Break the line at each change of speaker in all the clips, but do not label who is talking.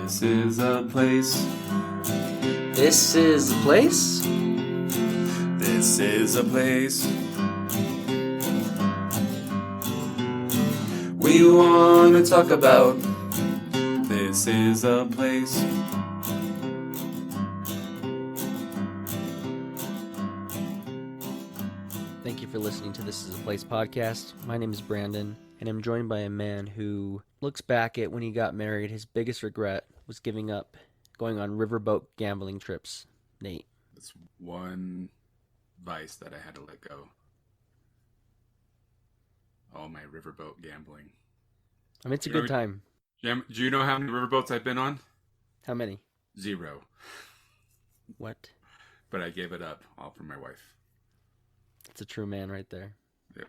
This is a place.
This is the place?
This is a place. We want to talk about. This is a place.
Thank you for listening to This is a Place podcast. My name is Brandon, and I'm joined by a man who looks back at when he got married. His biggest regret was giving up going on riverboat gambling trips. Nate.
That's one vice that I had to let go. All my riverboat gambling.
I mean, it's a good time.
Do you know how many riverboats I've been on?
How many?
0.
What?
But I gave it up all for my wife.
It's a true man right there.
Yep.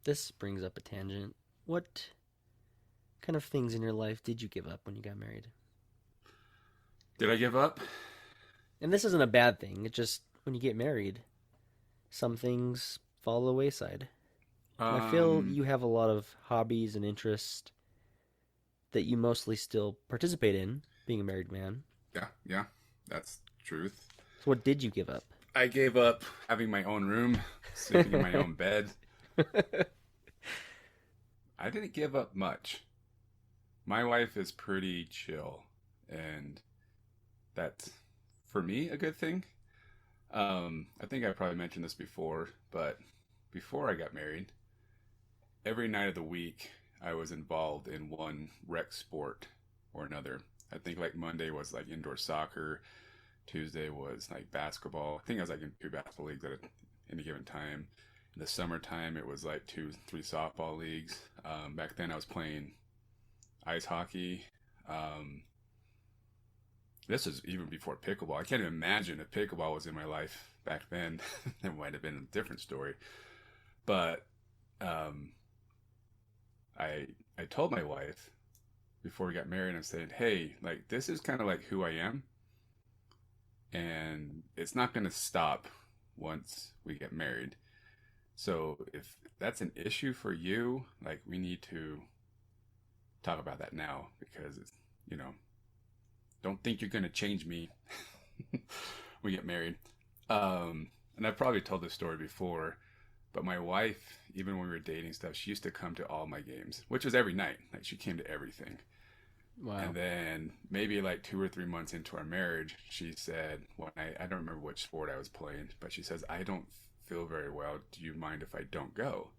This brings up a tangent. What kind of things in your life did you give up when you got married?
Did I give up?
And this isn't a bad thing. It's just when you get married, some things fall the wayside. And I feel you have a lot of hobbies and interests that you mostly still participate in, being a married man.
Yeah, that's truth.
So what did you give up?
I gave up having my own room, sleeping in my own bed. I didn't give up much. My wife is pretty chill, and that's, for me, a good thing. I think I probably mentioned this before, but before I got married, every night of the week, I was involved in one rec sport or another. I think like Monday was like indoor soccer. Tuesday was like basketball. I think I was like in 2 basketball leagues at any given time. In the summertime, it was like 2-3 softball leagues. Back then I was playing ice hockey. This was even before pickleball. I can't even imagine if pickleball was in my life back then. It might have been a different story. But I told my wife before we got married, and I said, hey, like, this is kind of like who I am. And it's not going to stop once we get married. So if that's an issue for you, like, we need to talk about that now, because it's, don't think you're going to change me when we get married. And I've probably told this story before, but my wife, even when we were dating stuff, she used to come to all my games, which was every night. Like, she came to everything.
Wow.
And then maybe like 2 or 3 months into our marriage, she said, well, I don't remember which sport I was playing, but she says, I don't feel very well. Do you mind if I don't go?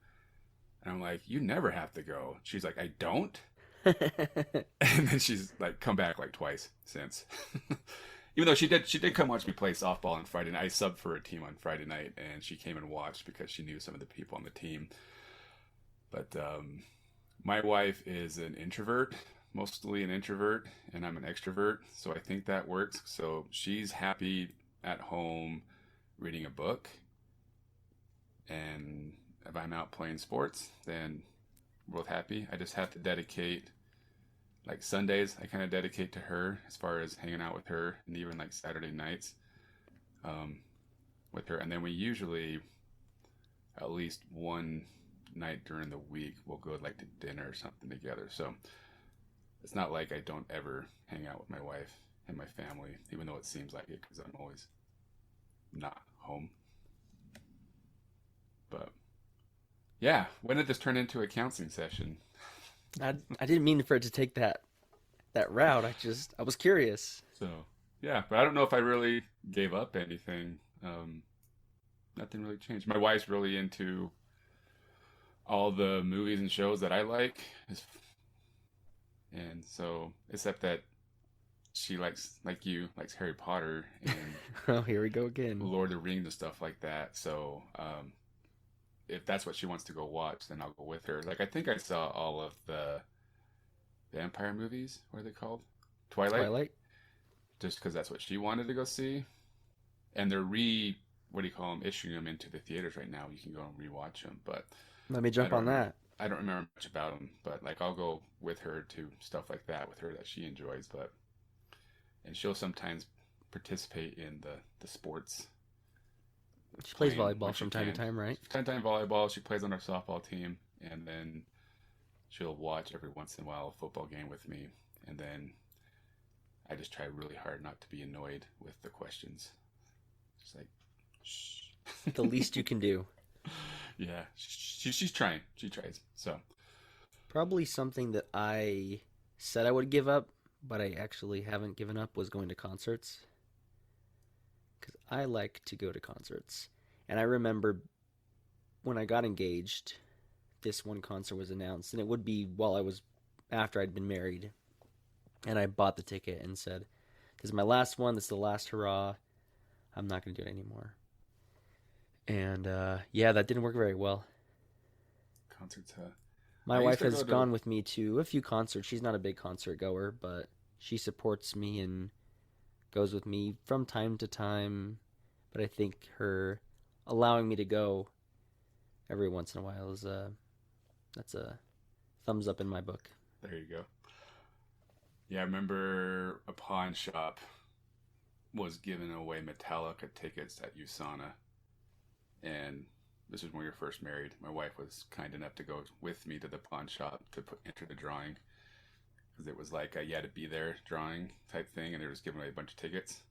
And I'm like, you never have to go. She's like, I don't? And then she's like come back like twice since. Even though she did come watch me play softball on Friday night. I subbed for a team on Friday night, and she came and watched because she knew some of the people on the team. But my wife is an introvert, mostly an introvert, and I'm an extrovert, so I think that works. So she's happy at home reading a book, and if I'm out playing sports, then we're both happy. I just have to dedicate, like Sundays, I kind of dedicate to her as far as hanging out with her, and even like Saturday nights with her. And then we usually, at least one night during the week, we'll go like to dinner or something together. So it's not like I don't ever hang out with my wife and my family, even though it seems like it, because I'm always not home. But yeah, when did this turn into a counseling session?
I didn't mean for it to take that route. I was curious.
So yeah, but I don't know if I really gave up anything. Nothing really changed. My wife's really into all the movies and shows that I like, and so except that she likes Harry Potter and
Oh, here we go again.
Lord of the Rings and stuff like that. So if that's what she wants to go watch, then I'll go with her. Like, I think I saw all of the vampire movies. What are they called? Twilight. Just because that's what she wanted to go see. And they're issuing them into the theaters right now. You can go and rewatch them. But
Let me jump on that.
I don't remember much about them. But like, I'll go with her to stuff like that with her that she enjoys. And she'll sometimes participate in the sports.
She plays volleyball from time to time, right?
Time volleyball. She plays on our softball team, and then she'll watch every once in a while a football game with me, and then I just try really hard not to be annoyed with the questions. Just like, shh.
The least you can do.
Yeah, she's trying. She tries. So,
Probably something that I said I would give up, but I actually haven't given up was going to concerts. Because I like to go to concerts. And I remember when I got engaged, this one concert was announced, and it would be while I was after I'd been married. And I bought the ticket and said, "This is my last one. This is the last hurrah. I'm not going to do it anymore." And yeah, that didn't work very well.
concerts.
My
I used
wife
to go
has
to.
gone with me to a few concerts. She's not a big concert goer, but she supports me and goes with me from time to time. But I think her allowing me to go every once in a while is that's a thumbs up in my book.
There you go. Yeah, I remember a pawn shop was giving away Metallica tickets at USANA, and this was when we were first married. My wife was kind enough to go with me to the pawn shop to enter the drawing because it was like a you had to be there drawing type thing, and they were just giving away a bunch of tickets.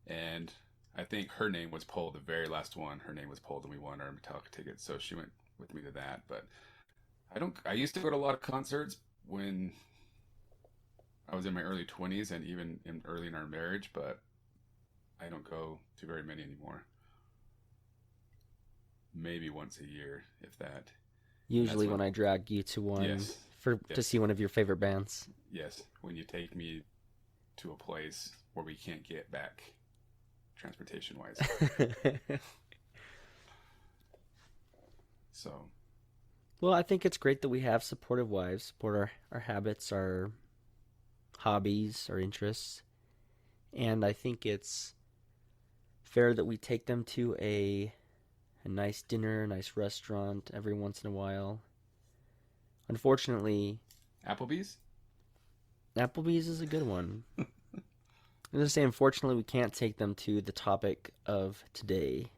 And I think her name was pulled, the very last one. Her name was pulled, and we won our Metallica tickets. So she went with me to that. But I don't. I used to go to a lot of concerts when I was in my early 20s and even early in our marriage, but I don't go to very many anymore. Maybe once a year, if that. And that's
Usually
when,
when I drag you to one
yes,
for to
yes,
see one of your favorite bands.
yes, when you take me to a place where we can't get back transportation wise. So,
Well, I think it's great that we have supportive wives, support our habits, our hobbies, our interests. And I think it's fair that we take them to a nice dinner, a nice restaurant every once in a while. Unfortunately,
Applebee's?
Applebee's is a good one. I'm going to say, unfortunately, we can't take them to the topic of today,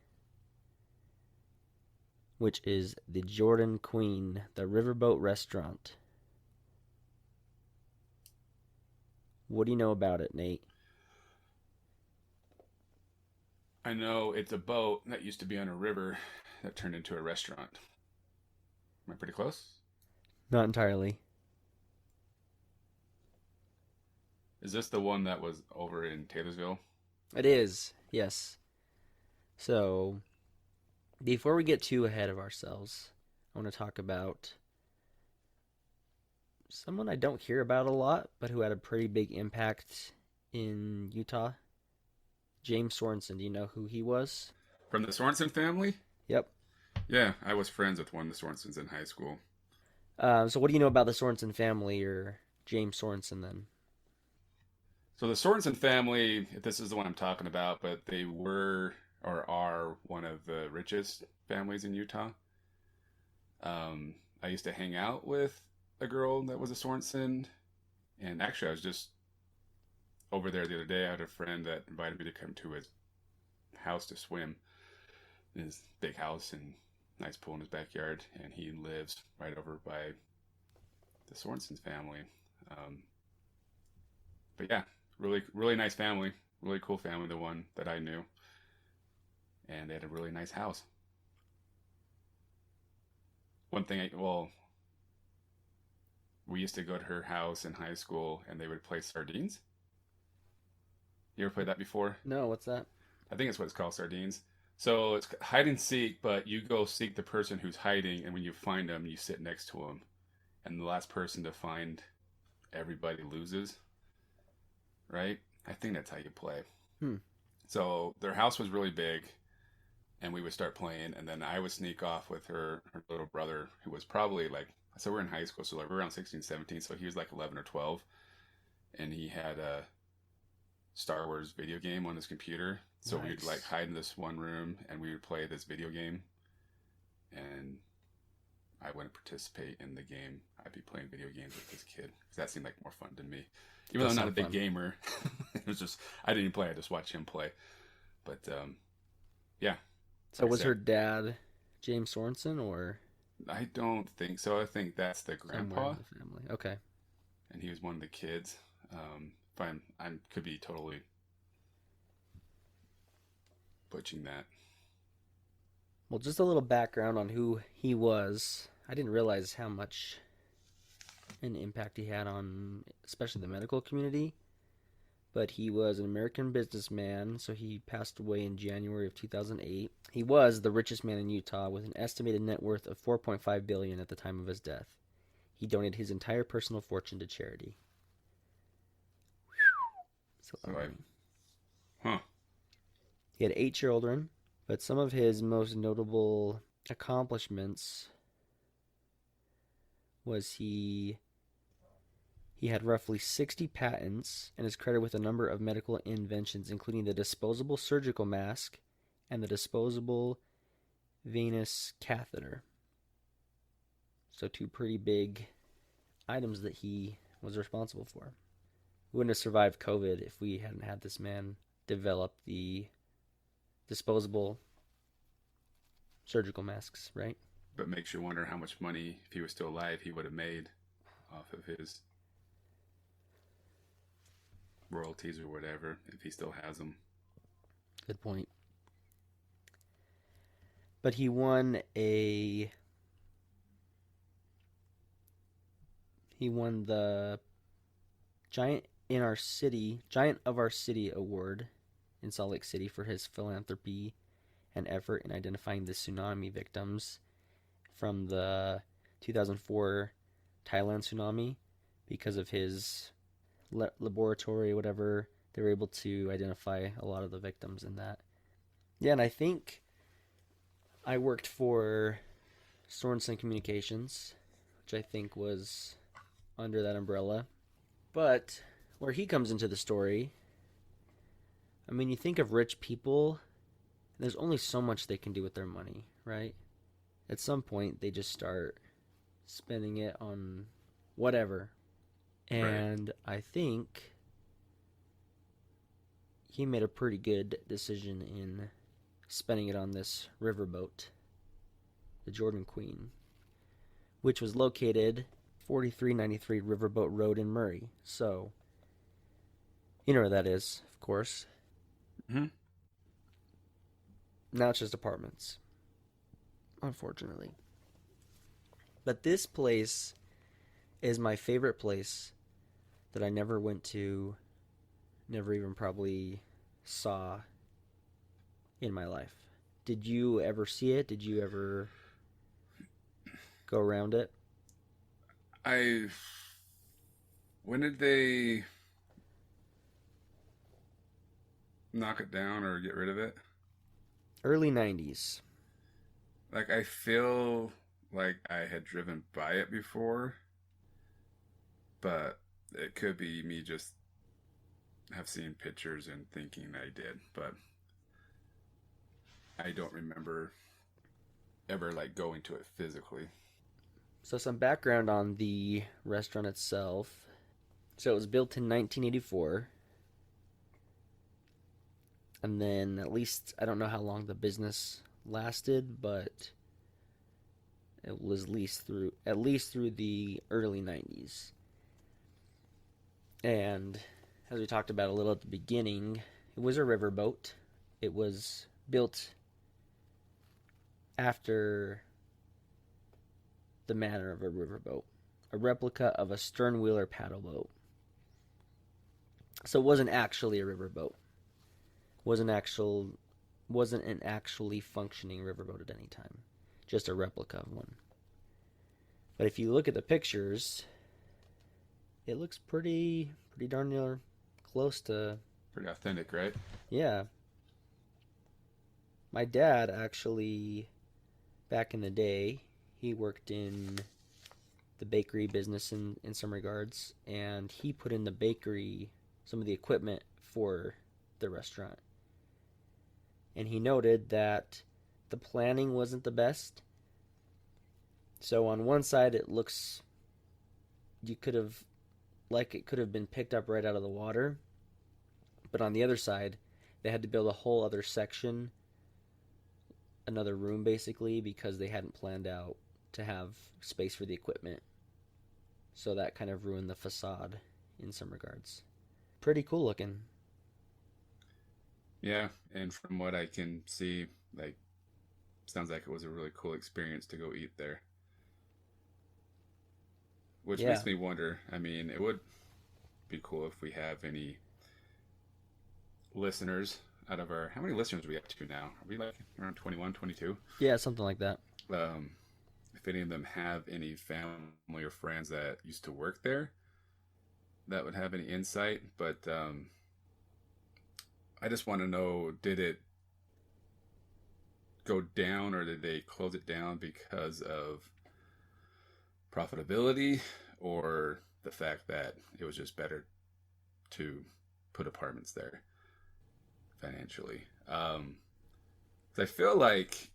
which is the Jordan Queen, the Riverboat restaurant. What do you know about it, Nate?
I know it's a boat that used to be on a river that turned into a restaurant. Am I pretty close?
Not entirely.
Is this the one that was over in Taylorsville?
It is, yes. So, before we get too ahead of ourselves, I want to talk about someone I don't hear about a lot, but who had a pretty big impact in Utah. James Sorensen. Do you know who he was?
From the Sorensen family?
Yep.
Yeah, I was friends with one of the Sorensens in high school.
So, what do you know about the Sorensen family or James Sorensen then?
So the Sorensen family, this is the one I'm talking about, but they were or are one of the richest families in Utah. I used to hang out with a girl that was a Sorensen, and actually I was just over there the other day. I had a friend that invited me to come to his house to swim in his big house and nice pool in his backyard, and he lives right over by the Sorensens family. Um, but yeah, really nice family, really cool family, the one that I knew, and they had a really nice house. One thing, well, we used to go to her house in high school, and they would play sardines. You ever played that before?
No, what's that?
I think it's what it's called, sardines. So it's hide and seek, but you go seek the person who's hiding, and when you find them, you sit next to them, and the last person to find everybody loses, right? I think that's how you play.
Hmm.
So their house was really big, and we would start playing, and then I would sneak off with her little brother, who was probably like, so we're in high school, so like we're around 16, 17, so he was like 11 or 12, and he had a Star Wars video game on his computer. So we'd like
Nice.
hide in this one room, and we would play this video game, and I wouldn't participate in the game. I'd be playing video games with this kid because that seemed like more fun to me. Even though
Does
I'm not a
sound
big
fun.
gamer, it was just I didn't even play. I just watched him play. But yeah,
So,
like I
was her
said,
dad James Sorensen or?
I don't think so. I think that's the
Somewhere
grandpa,
in the family. Okay.
and he was one of the kids. If I could be totally butching that.
Well, just a little background on who he was. I didn't realize how much an impact he had on, especially the medical community. But he was an American businessman, so he passed away in January of 2008. He was the richest man in Utah with an estimated net worth of 4.5 billion at the time of his death. He donated his entire personal fortune to charity. It's a
So
lot of
I,
money.
huh?
He had 8 children, but some of his most notable accomplishments was he had roughly 60 patents and is credited with a number of medical inventions, including the disposable surgical mask and the disposable venous catheter. So, two pretty big items that he was responsible for. We wouldn't have survived COVID if we hadn't had this man develop the disposable surgical masks, right?
But makes you wonder how much money, if he was still alive, he would have made off of his royalties or whatever, if he still has them.
Good point. But he won the Giant of Our City award in Salt Lake City for his philanthropy and effort in identifying the tsunami victims from the 2004 Thailand tsunami. Because of his laboratory, whatever, they were able to identify a lot of the victims in that. Yeah, and I think I worked for Sorensen Communications, which I think was under that umbrella. But where he comes into the story, I mean, you think of rich people, there's only so much they can do with their money, right? At some point, they just start spending it on whatever.
Right.
And I think he made a pretty good decision in spending it on this riverboat, the Jordan Queen, which was located 4393 Riverboat Road in Murray. So, you know where that is, of course.
Hmm.
Now it's just apartments, unfortunately. But this place is my favorite place that I never went to, never even probably saw in my life. Did you ever see it? Did you ever go around it?
I. When did they knock it down or get rid of it?
Early 90s.
Like, I feel like I had driven by it before, but it could be me just have seen pictures and thinking I did, but I don't remember ever like going to it physically.
So, some background on the restaurant itself. So, it was built in 1984. And then, at least, I don't know how long the business lasted, but it was at least through the early 90s. And as we talked about a little at the beginning, it was a riverboat. It was built after the manner of a riverboat, a replica of a stern wheeler paddle boat. So it wasn't actually a riverboat. Wasn't an actually functioning riverboat at any time. Just a replica of one. But if you look at the pictures, it looks pretty darn near close to.
Pretty authentic, right?
Yeah. My dad actually, back in the day, he worked in the bakery business in some regards, and he put in the bakery some of the equipment for the restaurant. And he noted that the planning wasn't the best. So on one side it looks you could have like it could have been picked up right out of the water, but on the other side they had to build a whole other section, another room basically, because they hadn't planned out to have space for the equipment. So that kind of ruined the facade in some regards. Pretty cool looking.
Yeah, and from what I can see, like, sounds like it was a really cool experience to go eat there. Which
Yeah.
makes me wonder. I mean, it would be cool if we have any listeners out of our. How many listeners are we up to now? Are we like around 21, 22?
Yeah, something like that.
Um, if any of them have any family or friends that used to work there that would have any insight. But I just want to know, did it go down or did they close it down because of profitability or the fact that it was just better to put apartments there financially? I feel like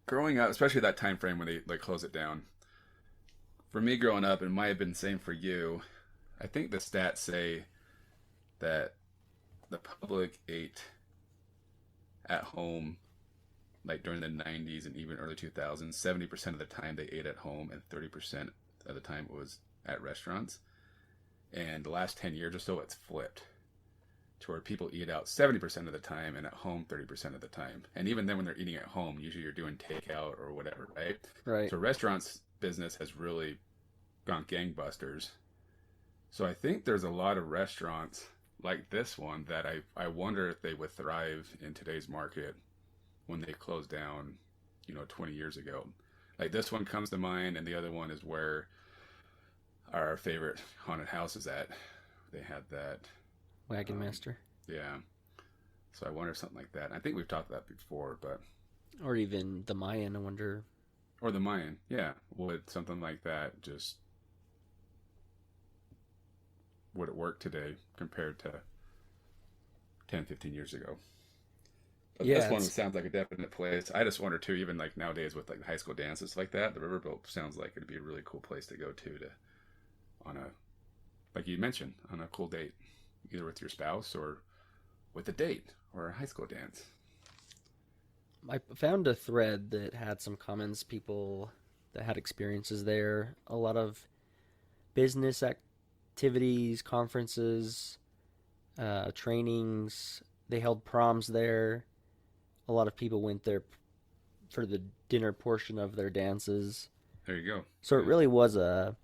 growing up, especially that time frame when they like close it down, for me growing up, it might have been the same for you. I think the stats say that the public ate at home like during the 90s and even early 2000s. 70% of the time they ate at home and 30% of the time it was at restaurants. And the last 10 years or so it's flipped to where people eat out 70% of the time and at home 30% of the time. And even then when they're eating at home, usually you're doing takeout or whatever, right?
Right.
So restaurants business has really gone gangbusters. So I think there's a lot of restaurants like this one that I wonder if they would thrive in today's market when they closed down, 20 years ago. Like this one comes to mind, and the other one is where our favorite haunted house is at. They had that
Wagon Master.
Yeah. So I wonder if something like that. I think we've talked about that before, but
Or even the Mayan, I wonder.
or the Mayan, yeah. Would something like that just would it work today compared to 10, 15 years ago? But
Yeah,
this one sounds like a definite place. I just wonder too, even like nowadays with like high school dances like that, the Riverboat sounds like it'd be a really cool place to go to on a, like you mentioned, on a cool date, either with your spouse or with a date or a high school dance.
I found a thread that had some comments, people that had experiences there. A lot of business activities, conferences, trainings. They held proms there. A lot of people went there for the dinner portion of their dances.
There you go.
So it
Yeah.
really was a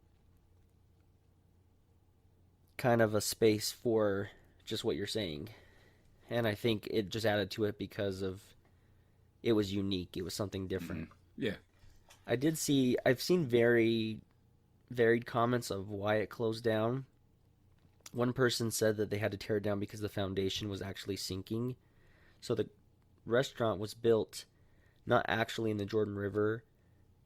kind of a space for just what you're saying. And I think it just added to it because of it was unique. It was something different.
Yeah.
I've seen very varied comments of why it closed down. One person said that they had to tear it down because the foundation was actually sinking. So the restaurant was built not actually in the Jordan River,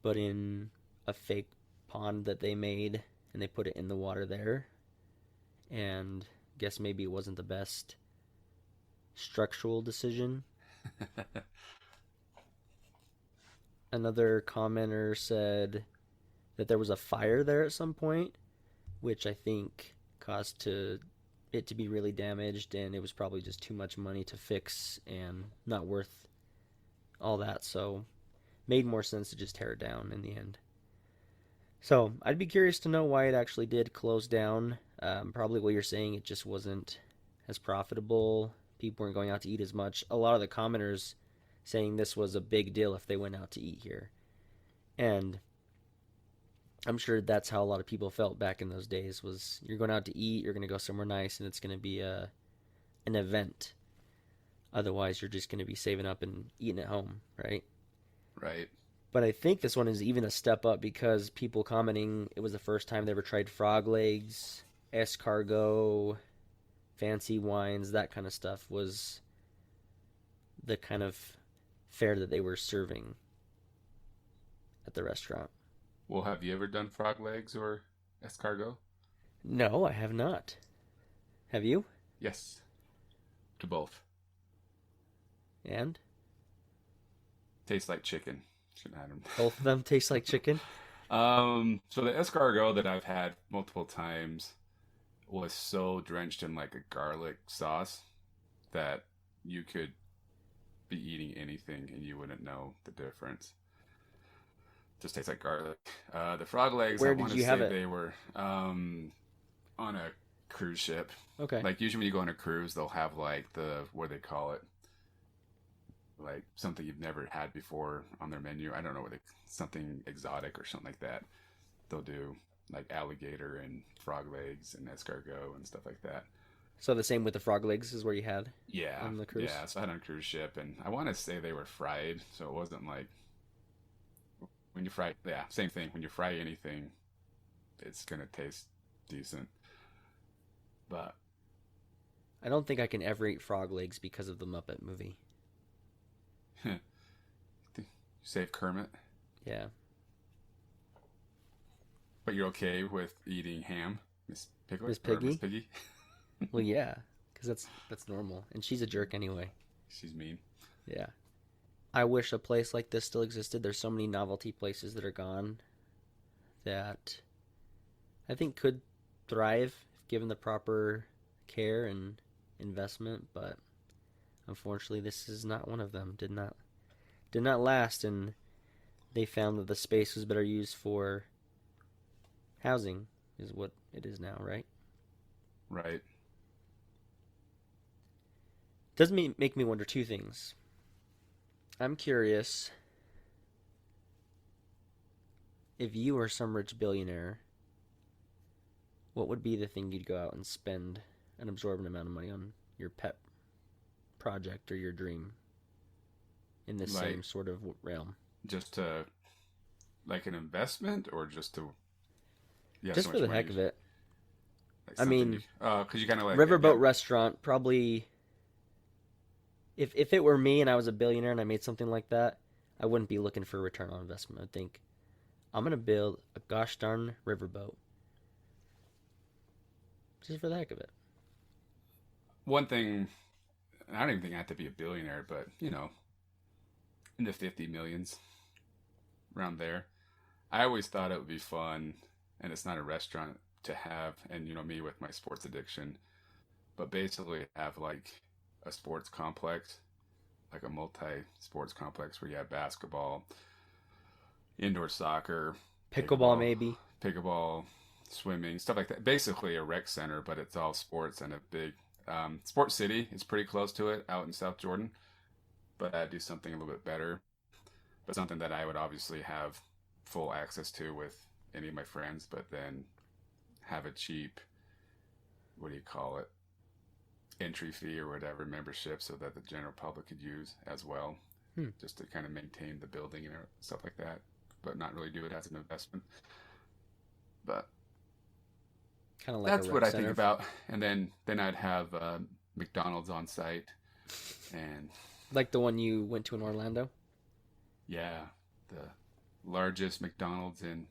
but in a fake pond that they made, and they put it in the water there. And I guess maybe it wasn't the best structural decision. Another commenter said that there was a fire there at some point, which I think caused it to be really damaged, and it was probably just too much money to fix and not worth all that. So made more sense to just tear it down in the end. So I'd be curious to know why it actually did close down. Probably what you're saying, it just wasn't as profitable. People weren't going out to eat as much. A lot of the commenters saying this was a big deal if they went out to eat here. And I'm sure that's how a lot of people felt back in those days was you're going out to eat, you're going to go somewhere nice, and it's going to be an event. Otherwise, you're just going to be saving up and eating at home, right?
Right.
But I think this one is even a step up because people commenting it was the first time they ever tried frog legs, escargot, fancy wines, that kind of stuff was the kind of fare that they were serving at the restaurant.
Well, have you ever done frog legs or escargot?
No, I have not. Have you?
Yes. To both.
And?
Tastes like chicken. Shouldn't have them.
Both of them taste like chicken?
So the escargot that I've had multiple times was so drenched in like a garlic sauce that you could be eating anything and you wouldn't know the difference. Just tastes like garlic. The frog legs, I
Where did
want to
you have
say
it?
they were on a cruise ship.
Okay.
Like usually when you go on a cruise, they'll have like the what do they call it, like something you've never had before on their menu. I don't know what they something exotic or something like that. They'll do like alligator and frog legs and escargot and stuff like that.
So the same with the frog legs is where you had
Yeah,
on the cruise.
yeah. So I had on a cruise ship, and I want to say they were fried, so it wasn't like when you fry. Yeah, same thing. When you fry anything, it's gonna taste decent. But
I don't think I can ever eat frog legs because of the Muppet movie.
save Kermit,
Yeah.
but you're okay with eating ham, Miss Piglet
Miss
or Miss
Piggy?
Piggy?
Well, yeah, because that's normal, and she's a jerk anyway.
She's mean.
Yeah. I wish a place like this still existed. There's so many novelty places that are gone that I think could thrive if given the proper care and investment, but unfortunately this is not one of them. Did not last, and they found that the space was better used for housing is what it is now, right?
Right.
Does make me wonder two things. I'm curious if you were some rich billionaire, what would be the thing you'd go out and spend an absorbent amount of money on your pet project or your dream in this
Like
same sort of realm?
just to like an investment or just to yeah so
Just for
much
the heck
money
of it.
like
I
something
mean,
because you kind of like
Riverboat
get
restaurant probably. If it were me and I was a billionaire and I made something like that, I wouldn't be looking for a return on investment. I'd think I'm gonna build a gosh darn riverboat just for the heck of it.
one thing. I don't even think I have to be a billionaire, but in the 50 millions around there. I always thought it would be fun, and it's not a restaurant to have, and me with my sports addiction, but basically have like a sports complex, like a multi-sports complex where you have basketball, indoor soccer,
Pickleball
pickleball,
maybe.
pickleball, swimming, stuff like that. Basically a rec center, but it's all sports and a big sports city. Is pretty close to it out in South Jordan, but I'd do something a little bit better, but something that I would obviously have full access to with any of my friends, but then have a cheap, what do you call it, entry fee or whatever membership so that the general public could use as well,
Hmm.
just to kind of maintain the building and stuff like that, but not really do it as an investment. But
Kind of like a
that's what
rec
I think
center.
about. And then I'd have McDonald's on site, and
Like the one you went to in Orlando.
yeah, the largest McDonald's in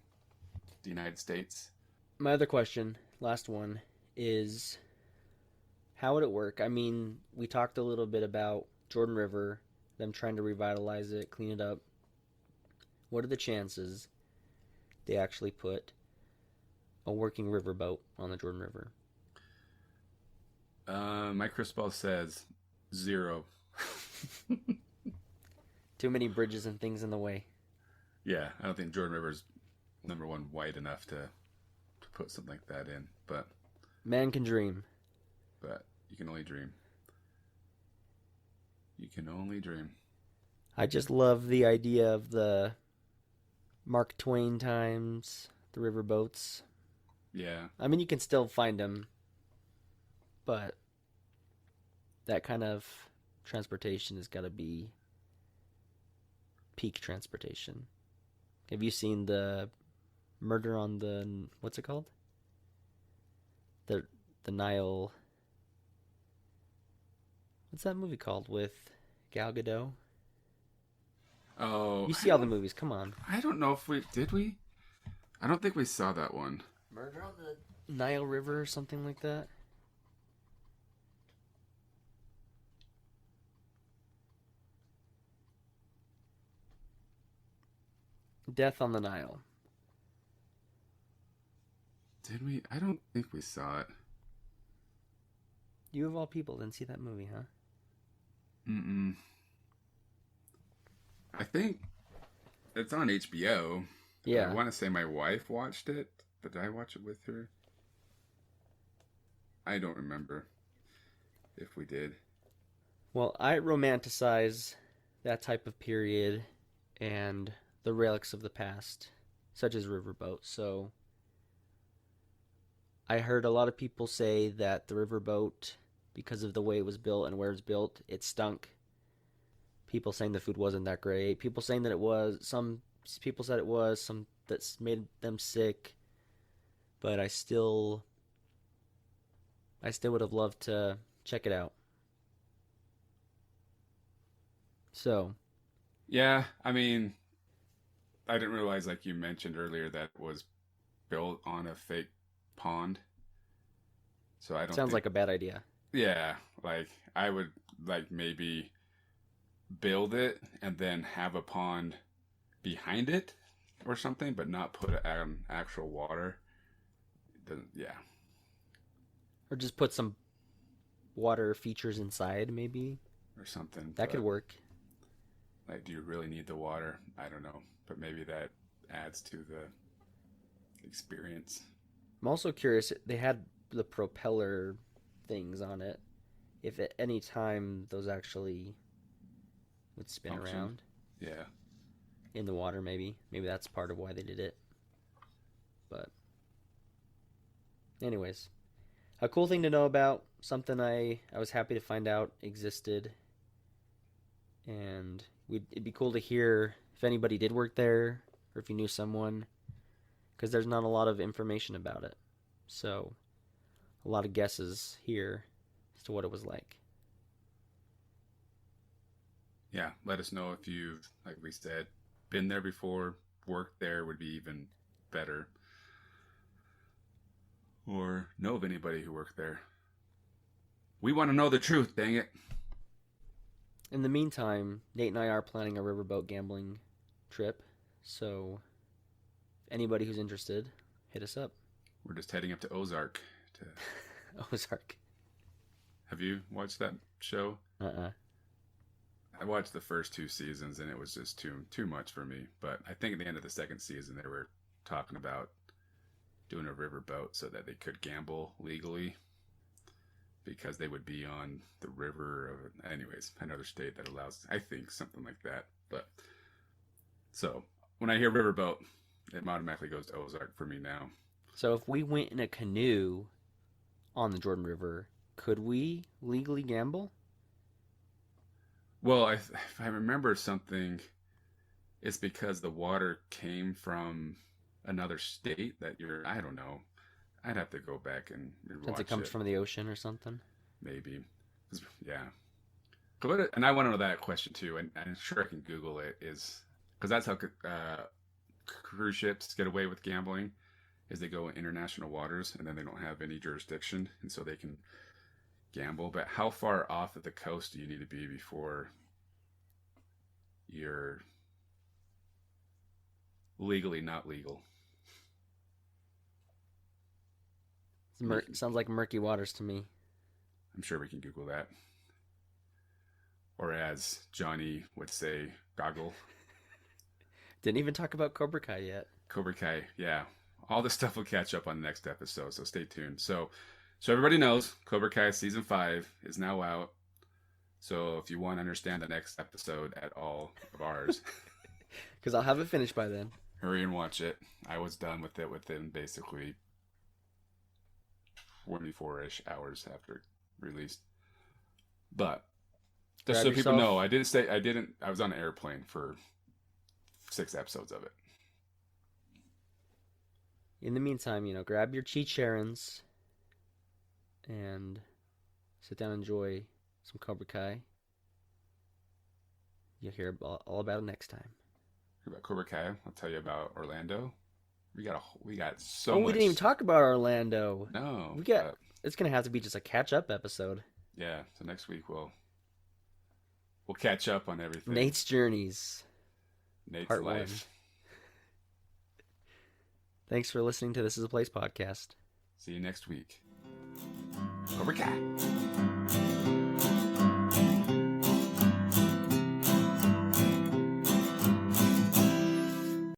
the United States.
My other question, last one, is how would it work? I mean, we talked a little bit about Jordan River, them trying to revitalize it, clean it up. What are the chances they actually put a working riverboat on the Jordan River?
My crystal ball says 0.
Too many bridges and things in the way.
Yeah, I don't think Jordan River's number one wide enough to put something like that in,
Man can dream.
but you can only dream. You can only dream.
I just love the idea of the Mark Twain times, the riverboats.
Yeah,
I mean, you can still find them, but that kind of transportation has got to be peak transportation. Have you seen the Murder on the what's it called? The Nile. What's that movie called with Gal Gadot?
oh,
You see all the movies. Come on.
I don't know if we. I don't think we saw that one.
Murder on the Nile River or something like that. Death on the Nile.
Did we? I don't think we saw it.
You of all people didn't see that movie, huh?
Mm-mm. I think it's on HBO. I
Yeah.
want to say my wife watched it, but did I watch it with her? I don't remember if we did.
Well, I romanticize that type of period and the relics of the past, such as Riverboat. So I heard a lot of people say that the Riverboat, because of the way it was built and where it's built, it stunk. People saying the food wasn't that great. People saying that it was. Some people said it was. Some that's made them sick. But I still would have loved to check it out. So,
Yeah, I mean, I didn't realize, like you mentioned earlier, that it was built on a fake pond. So I don't
sounds
think,
like a bad idea.
yeah, like I would like maybe build it and then have a pond behind it or something, but not put actual water. Yeah,
Or just put some water features inside, maybe.
or something.
That could
But
work.
like, do you really need the water? I don't know, but maybe that adds to the experience.
I'm also curious, they had the propeller things on it. If at any time those actually would spin
Function.
around
Yeah.
in the water, maybe. Maybe that's part of why they did it. But, anyways, a cool thing to know about, something I was happy to find out existed. And it'd be cool to hear if anybody did work there or if you knew someone, because there's not a lot of information about it. So, a lot of guesses here as to what it was like.
Yeah, let us know if you've, like we said, been there before, worked there would be even better. Or know of anybody who worked there. We want to know the truth, dang it.
In the meantime, Nate and I are planning a riverboat gambling trip. So, if anybody who's interested, hit us up.
We're just heading up to Ozark to
Ozark.
Have you watched that show?
Uh-uh.
I watched the first 2 seasons and it was just too much for me. But I think at the end of the second season they were talking about doing a riverboat so that they could gamble legally because they would be on the river of, anyways, another state that allows, I think, something like that. But so when I hear riverboat, it automatically goes to Ozark for me now.
So if we went in a canoe on the Jordan River, could we legally gamble?
Well, if I remember something, it's because the water came from another state that I don't know. I'd have to go back and
Since it
watch
comes
it.
from the ocean or something?
Maybe. Yeah. And I want to know that question too, and I'm sure I can Google it, is because that's how cruise ships get away with gambling, is they go in international waters and then they don't have any jurisdiction, and so they can gamble. But how far off of the coast do you need to be before you're legally not legal?
Sounds like murky waters to me.
I'm sure we can Google that. Or as Johnny would say, goggle.
Didn't even talk about Cobra Kai yet.
Cobra Kai, yeah. All this stuff will catch up on the next episode, so stay tuned. So everybody knows, Cobra Kai Season 5 is now out. So if you want to understand the next episode at all of ours,
because I'll have it finished by then.
hurry and watch it. I was done with it within basically 24-ish hours after released. But just
Grab
so people
yourself-
know, I was on an airplane for 6 episodes of it.
In the meantime, grab your cheat Sharons and sit down and enjoy some Cobra Kai. You'll hear all about it next time.
About Cobra Kai, I'll tell you about Orlando. We got so
Oh,
much.
we didn't even talk about Orlando.
No.
It's gonna have to be just a catch-up episode.
Yeah, so next week we'll catch up on everything.
Nate's Journeys.
Nate's
Part
life.
1. Thanks for listening to This Is a Place podcast.
See you next week. Cobra Kai.